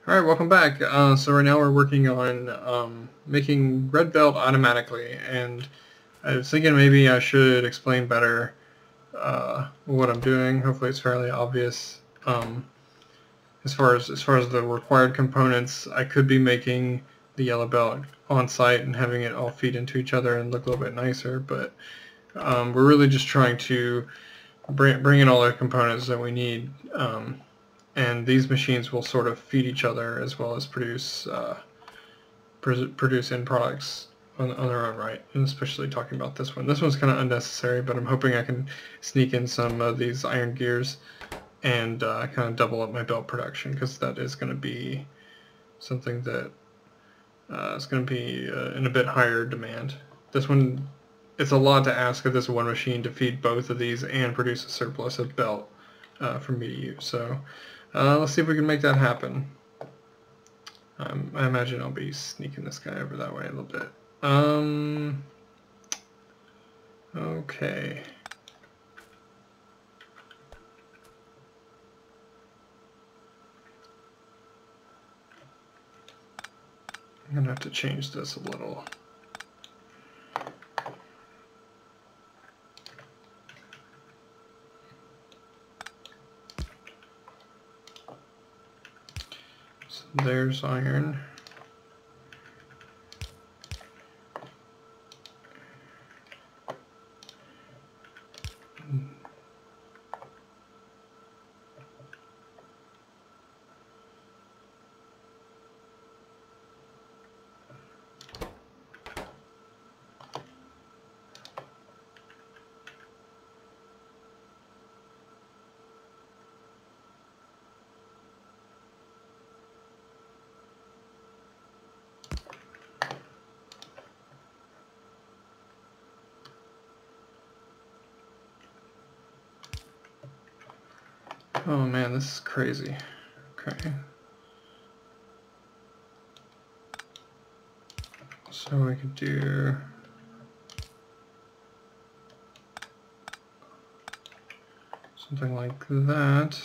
Alright, welcome back. So right now we're working on making red belt automatically, and I was thinking maybe I should explain better what I'm doing. Hopefully it's fairly obvious. As far as the required components, I could be making the yellow belt on site and having it all feed into each other and look a little bit nicer, but we're really just trying to bring in all the components that we need. And these machines will sort of feed each other as well as produce end products on their own right. And especially talking about this one. This one's kind of unnecessary, but I'm hoping I can sneak in some of these iron gears and kind of double up my belt production, because that is going to be something that is going to be in a bit higher demand. This one, it's a lot to ask of this one machine to feed both of these and produce a surplus of belt for me to use. So let's see if we can make that happen. I imagine I'll be sneaking this guy over that way a little bit. Okay. I'm gonna have to change this a little. So there's iron. Oh man, this is crazy. Okay. So we could do something like that.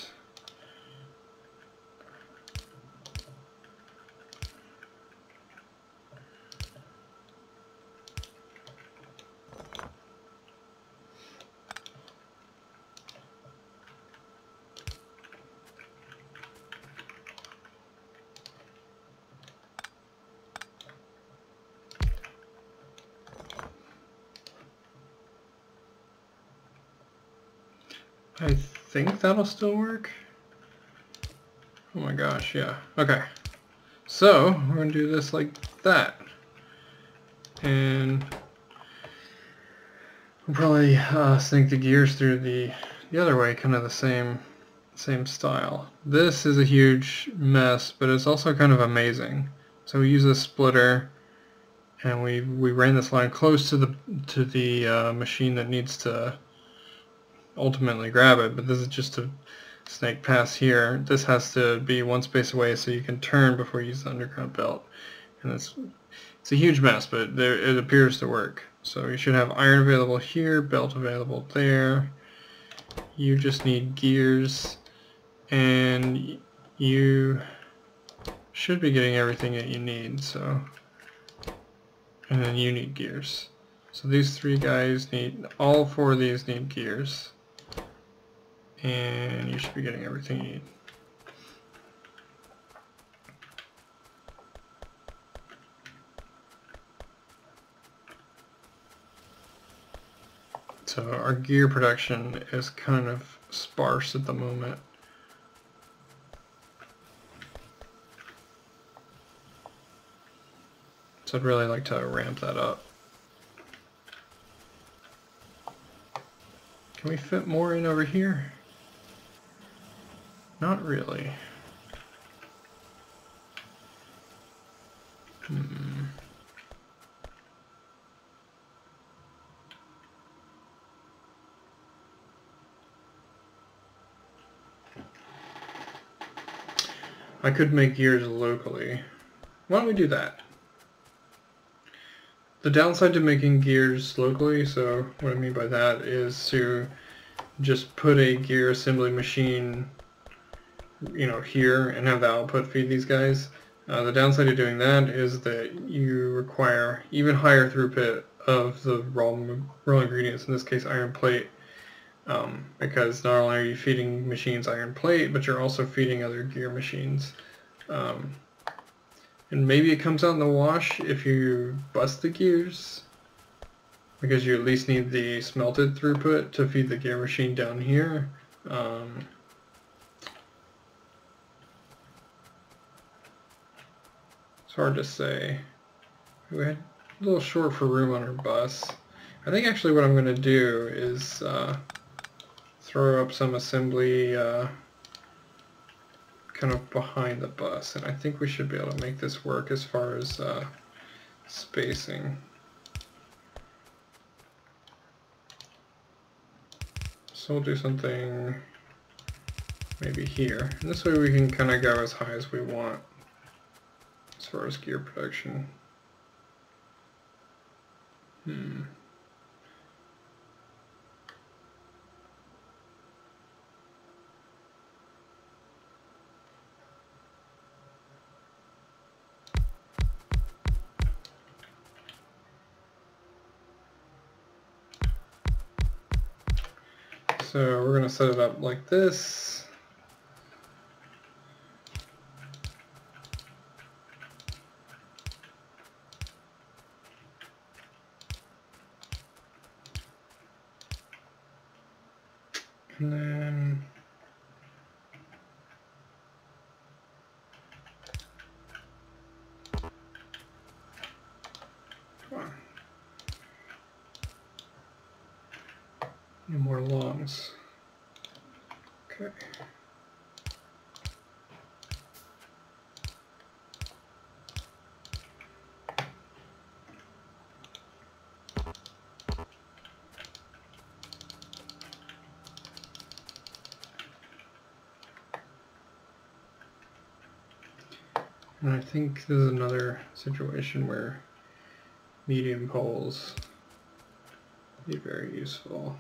I think that'll still work. Oh my gosh, yeah. Okay. So, we're going to do this like that. And we'll probably sink the gears through the other way, kind of the same style. This is a huge mess, but it's also kind of amazing. So we use a splitter, and we ran this line close to the machine that needs to ultimately grab it, but this is just a snake pass here. This has to be one space away so you can turn before you use the underground belt. And it's a huge mess, but it appears to work. So you should have iron available here, belt available there. You just need gears, and you should be getting everything that you need. So, and then you need gears. So these three guys need, all four of these need gears. And you should be getting everything you need. So our gear production is kind of sparse at the moment. So I'd really like to ramp that up. Can we fit more in over here? Not really. I could make gears locally. Why don't we do that? The downside to making gears locally, so what I mean by that is to just put a gear assembly machine here and have the output feed these guys. The downside of doing that is that you require even higher throughput of the raw ingredients, in this case iron plate, because not only are you feeding machines iron plate, but you're also feeding other gear machines. And maybe it comes out in the wash if you bust the gears, because you at least need the smelted throughput to feed the gear machine down here. It's hard to say. We had a little short for room on our bus. I think actually what I'm going to do is throw up some assembly kind of behind the bus, and I think we should be able to make this work as far as spacing. So we'll do something maybe here, and this way we can kind of go as high as we want as far as gear production. So we're going to set it up like this. And then come on. No more longs. Okay. And I think this is another situation where medium poles be very useful.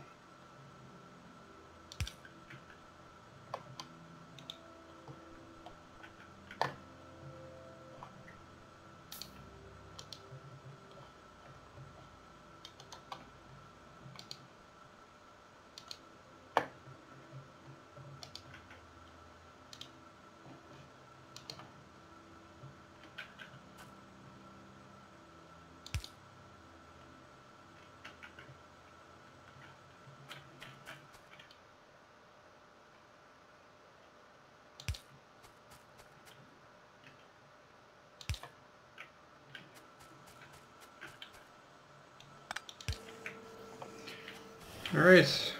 All right.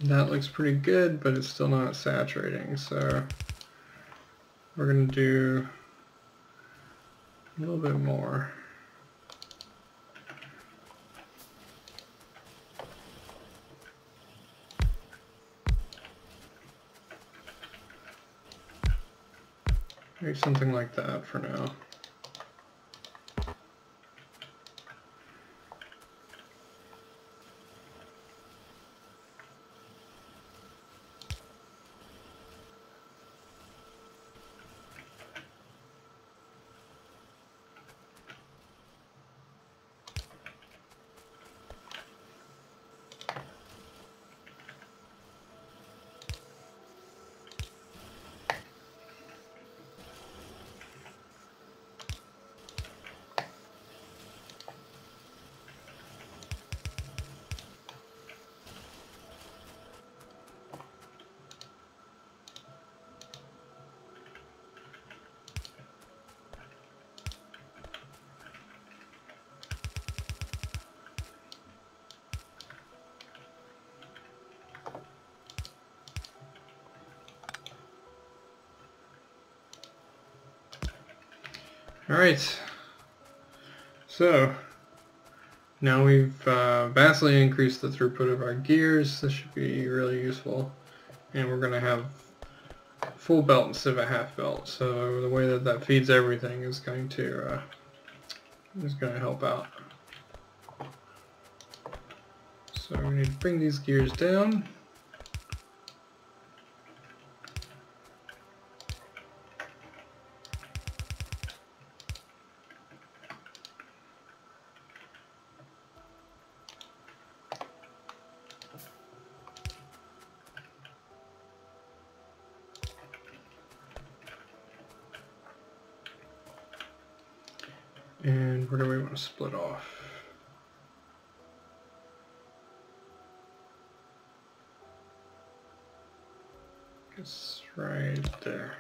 That looks pretty good, but it's still not saturating, so we're going to do a little bit more. Maybe something like that for now. All right, so now we've vastly increased the throughput of our gears. This should be really useful, and we're going to have full belt instead of a half belt. So the way that that feeds everything is going to help out. So we need to bring these gears down. And where do we want to split off? It's right there.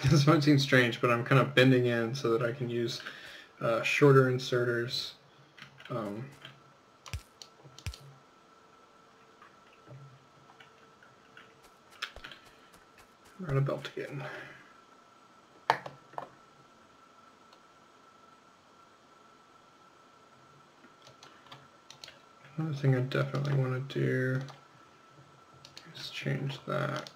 This might seem strange, but I'm kind of bending in so that I can use shorter inserters. We're on a belt again. Another thing I definitely want to do is change that.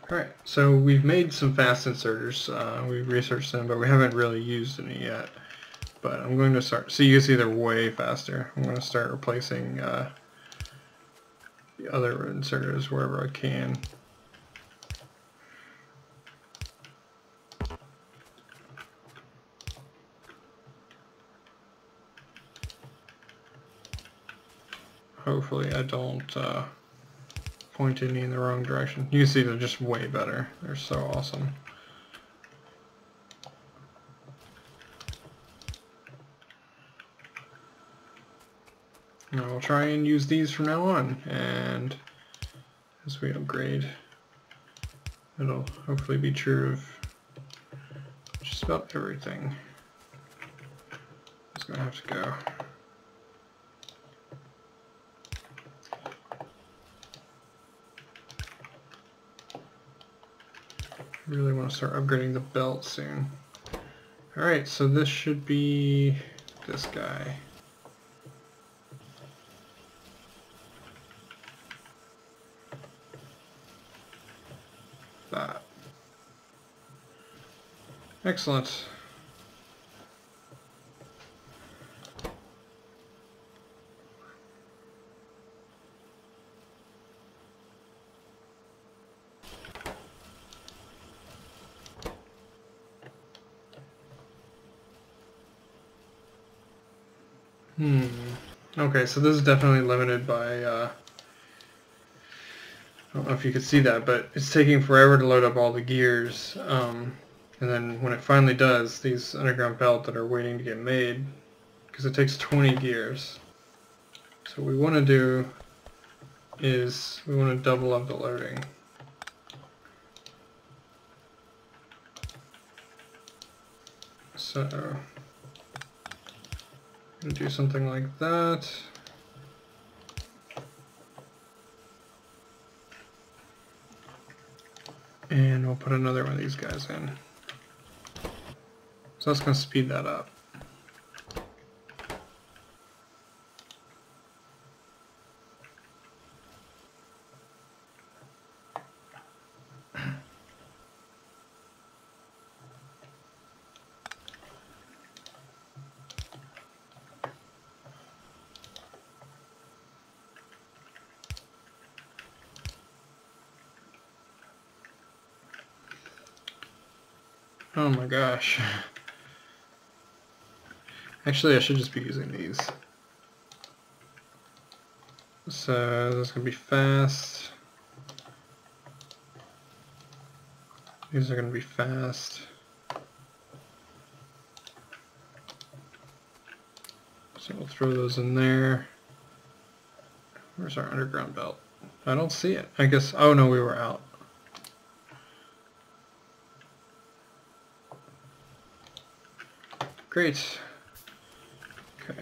Alright, so we've made some fast inserters. We've researched them, but we haven't really used any yet. But I'm going to start, so you can see they're way faster. I'm going to start replacing the other inserters wherever I can. Hopefully I don't point any in the wrong direction. You can see they're just way better. They're so awesome. And I'll try and use these from now on, and as we upgrade, it'll hopefully be true of just about everything. It's gonna have to go. Really want to start upgrading the belt soon. Alright, so this should be this guy. That. Excellent. Okay, so this is definitely limited by, I don't know if you could see that, but it's taking forever to load up all the gears. And then when it finally does, these underground belts that are waiting to get made, because it takes 20 gears. So what we want to do is we want to double up the loading. So I'm going to do something like that. And we'll put another one of these guys in. So that's going to speed that up. Oh my gosh. Actually, I should just be using these. So this is going to be fast. These are going to be fast. So we'll throw those in there. Where's our underground belt? I don't see it. I guess, oh no, we were out. Great. Okay.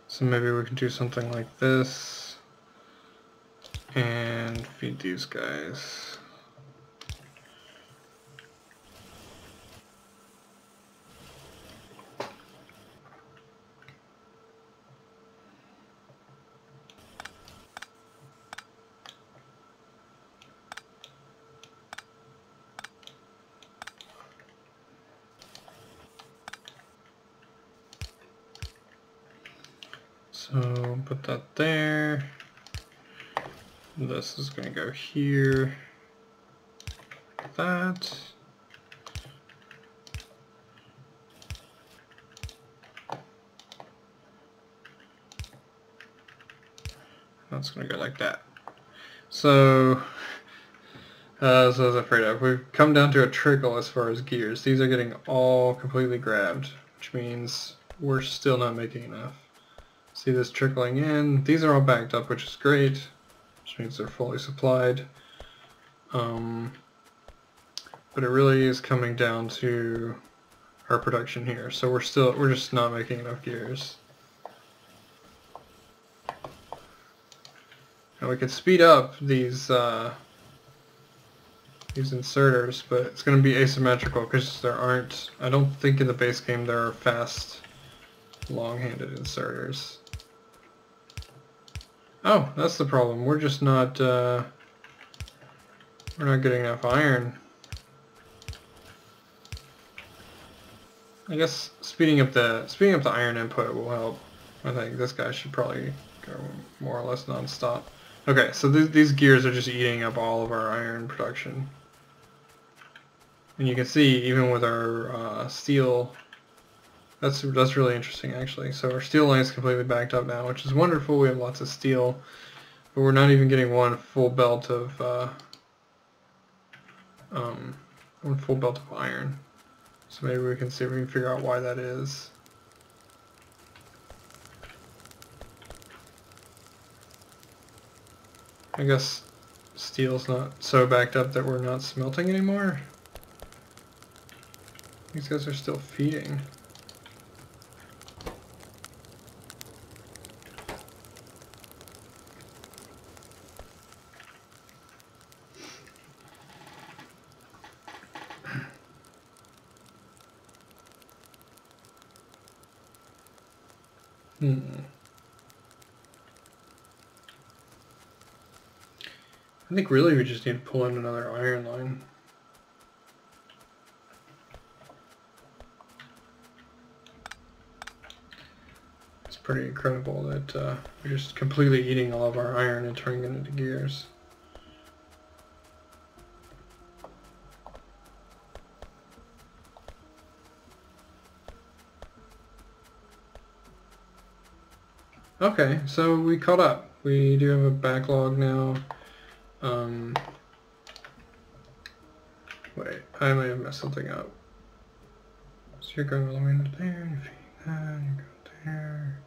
So maybe we can do something like this and feed these guys. So put that there. This is going to go here. Like that. That's going to go like that. So, so I was afraid of. We've come down to a trickle as far as gears. These are getting all completely grabbed, which means we're still not making enough. See this trickling in. These are all backed up, which is great, which means they're fully supplied. But it really is coming down to our production here. So we're just not making enough gears. And we could speed up these inserters, but it's going to be asymmetrical because there aren't. I don't think in the base game there are fast, long-handed inserters. Oh, that's the problem. We're just not. We're not getting enough iron. I guess speeding up the iron input will help. I think this guy should probably go more or less non-stop. Okay, so these gears are just eating up all of our iron production. And you can see, even with our steel, that's really interesting actually. So our steel line is completely backed up now, which is wonderful. We have lots of steel, but we're not even getting one full belt of iron. So maybe we can see if we can figure out why that is. I guess steel's not so backed up that we're not smelting anymore. These guys are still feeding. I think really we just need to pull in another iron line. It's pretty incredible that we're just completely eating all of our iron and turning it into gears. Okay, so we caught up. We do have a backlog now. Wait, I may have messed something up. So you're going all the way into there, you feed that, you go there.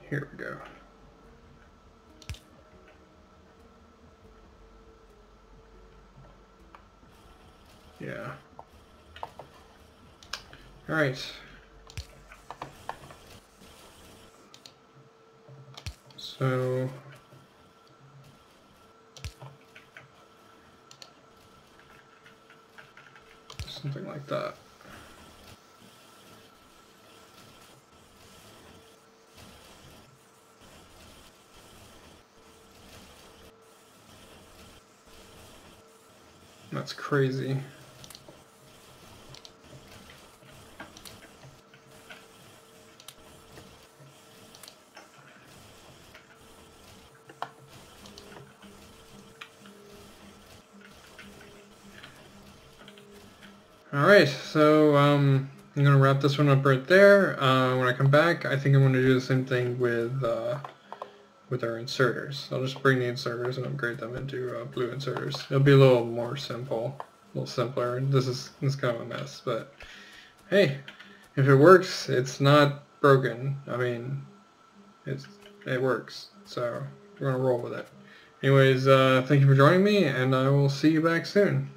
Here we go. Yeah. Alright. So something like that. That's crazy. Alright, so I'm going to wrap this one up right there. When I come back, I think I'm going to do the same thing with our inserters. I'll just bring the inserters and upgrade them into blue inserters. It'll be a little more simple, a little simpler. This is kind of a mess, but hey, if it works, it's not broken. I mean, it works, so we're going to roll with it. Anyways, thank you for joining me, and I will see you back soon.